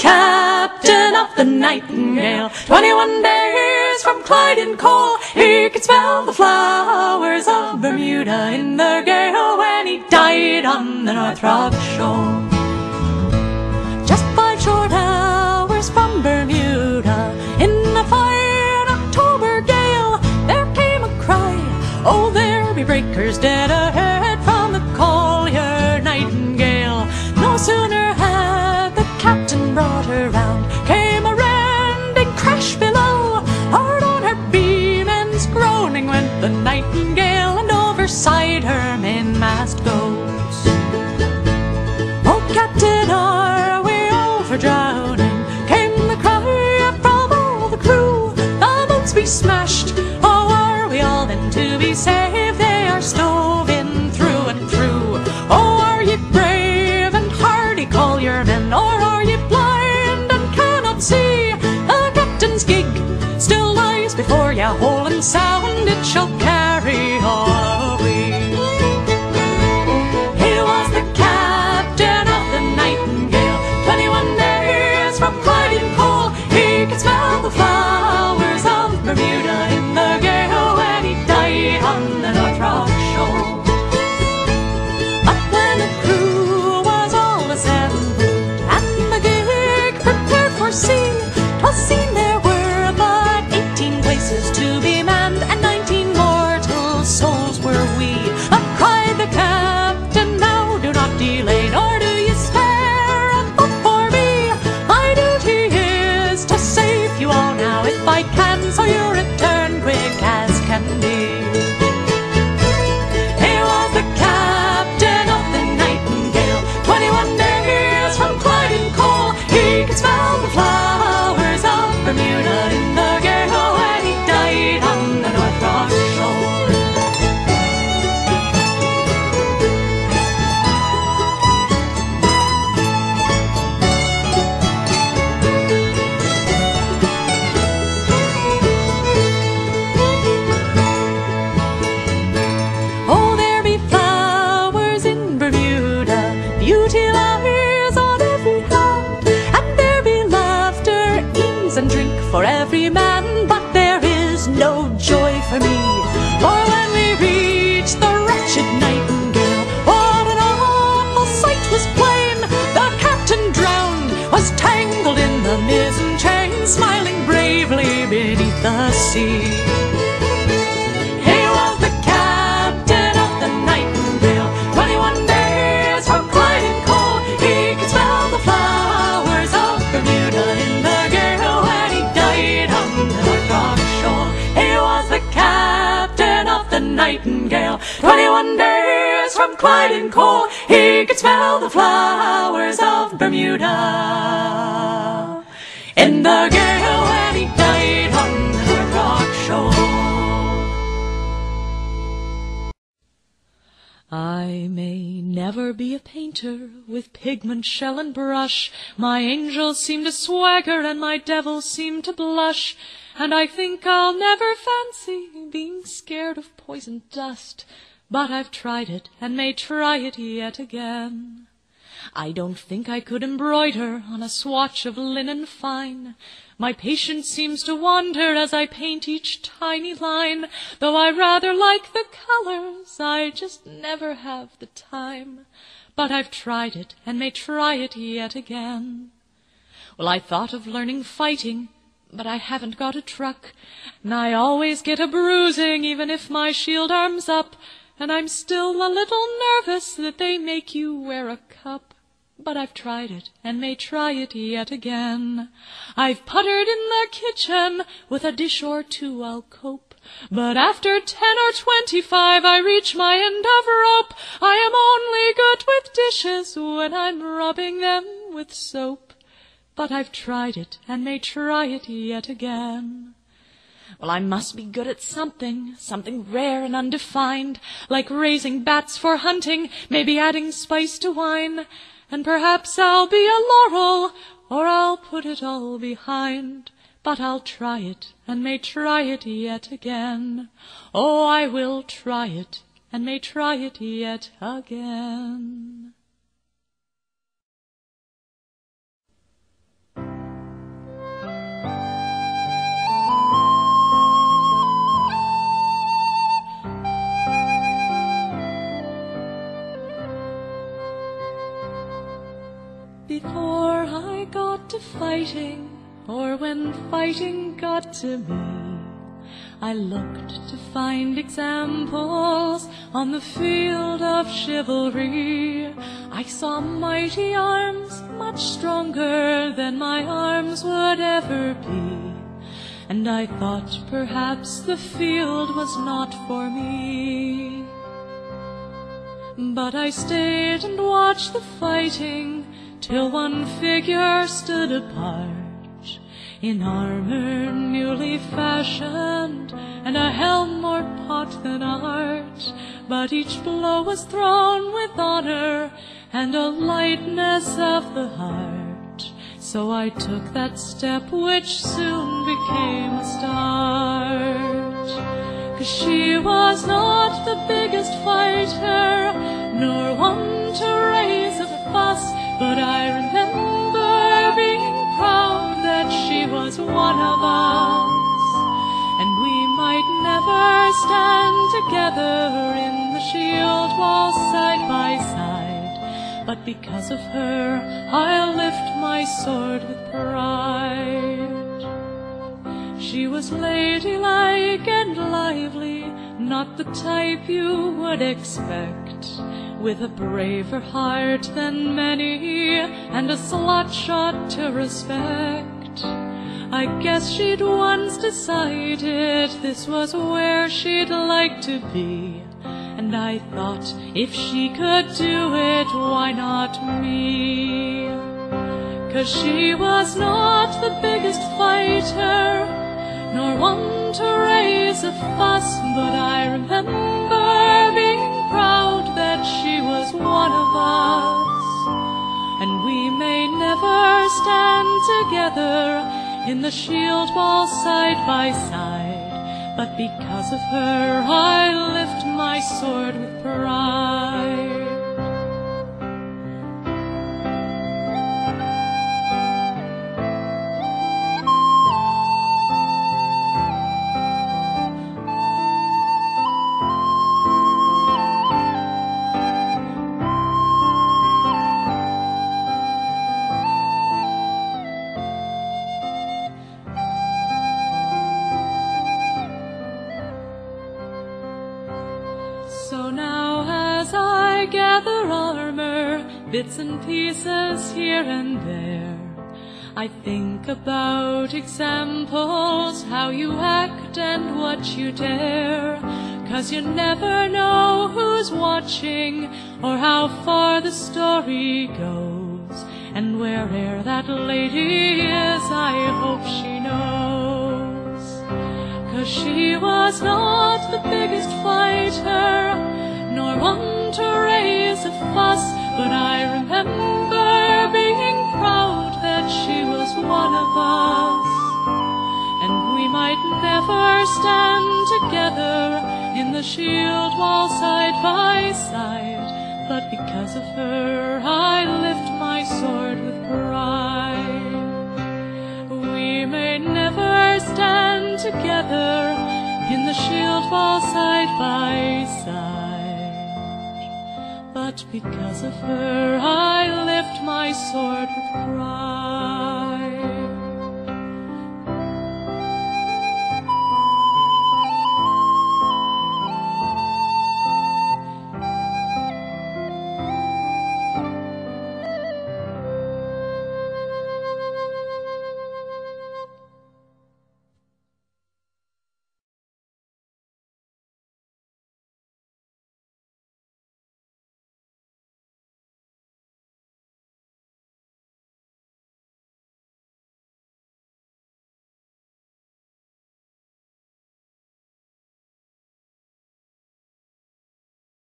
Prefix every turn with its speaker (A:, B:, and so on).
A: captain of the Nightingale. 21 days from Clyde and Cole, he could smell the flowers of Bermuda in the gale when he died on the North Rock shore. Just 5 short hours from Bermuda, in a fine October gale, there came a cry, oh, there be breakers dead ahead from the Collier Nightingale. No sooner had the captain brought her round, came a rending crash below. Hard on her beam ends groaning went the Nightingale, and overside her mainmast goes. Oh, Captain, are we all for drowning? Came the cry from all the crew. The boats be smashed, oh, are we all then to be saved? They are stove in through and through. Oh, are ye brave and hardy, Collier men, or are ye blind and cannot see? The captain's gig still lies before ye, whole and sound it shall carry all we. He was the captain of the Nightingale, 21 days from Clyde and Cole, he could smell the flowers of Bermuda in the gale when he died on the North Rock shore. But when the crew was all assembled and the gig prepared for sea, 'twas seen there were but 18 places to be manned, and 19 mortal souls were we. But cried the captain, now do not delay, nor do ye spare a thought for me. My duty is to save you all now if I can, so you return quick as can be. He was the captain of the Nightingale, 21 days from Clyde and Cole, he could smell the flowers of Bermuda in the gale when he died on the North Rock shore. Oh, there be flowers in Bermuda, beauty lies on every hand, and there be laughter, ease, and drink for every man. But there is no joy for me, for when we reached the wretched Nightingale, what an awful sight was plain. The captain drowned, was tangled in the mizzen chain, smiling bravely beneath the sea. He was the captain of the Nightingale, 21 days from Clyde and Cole, he could smell the flowers of Bermuda in the gale when he died on the North Rock shore. He was the captain of the Nightingale, 21 days from Clyde and Cole, he could smell the flowers of Bermuda in the gale when he died on the North Rock shore. I may never be a painter with pigment, shell, and brush. My angels seem to swagger and my devils seem to blush, and I think I'll never fancy being scared of poison dust. But I've tried it and may try it yet again. I don't think I could embroider on a swatch of linen fine. My patience seems to wander as I paint each tiny line. Though I rather like the colors, I just never have the time. But I've tried it and may try it yet again. Well, I thought of learning fighting, but I haven't got a truck, and I always get a bruising even if my shield arm's up, and I'm still a little nervous that they make you wear a cup. But I've tried it and may try it yet again. I've puttered in the kitchen, with a dish or two I'll cope, but after 10 or 25 I reach my end of rope. I am only good with dishes when I'm rubbing them with soap. But I've tried it and may try it yet again. Well, I must be good at something rare and undefined, like raising bats for hunting, maybe adding spice to wine. And perhaps I'll be a laurel, or I'll put it all behind. But I'll try it, and may try it yet again. Oh, I will try it, and may try it yet again. Before I got to fighting, or when fighting got to me, I looked to find examples on the field of chivalry. I saw mighty arms, much stronger than my arms would ever be, and I thought perhaps the field was not for me. But I stayed and watched the fighting till one figure stood apart, in armor newly fashioned and a helm more pot than art. But each blow was thrown with honor and a lightness of the heart. So I took that step which soon became a start. 'Cause she was not the biggest fighter, nor one to raise a fuss, but I remember being proud that she was one of us. And we might never stand together in the shield wall side by side, but because of her I'll lift my sword with pride. She was ladylike and lively, not the type you would expect, with a braver heart than many and a slut shot to respect. I guess she'd once decided this was where she'd like to be, and I thought if she could do it, why not me? 'Cause she was not the biggest fighter, nor one to raise a fuss, but I remember being proud that she was one of us. And we may never stand together in the shield wall side by side, but because of her I lift my sword with pride. So now as I gather armor, bits and pieces here and there, I think about examples, how you act and what you dare. 'Cause you never know who's watching or how far the story goes, and where'er that lady is, I hope she knows. 'Cause she was not the biggest fighter, nor one to raise a fuss, but I remember being proud that she was one of us. And we might never stand together in the shield wall side by side, but because of her I lift my sword with pride. We may never stand together in the shield wall side by side, but because of her I lift my sword with pride.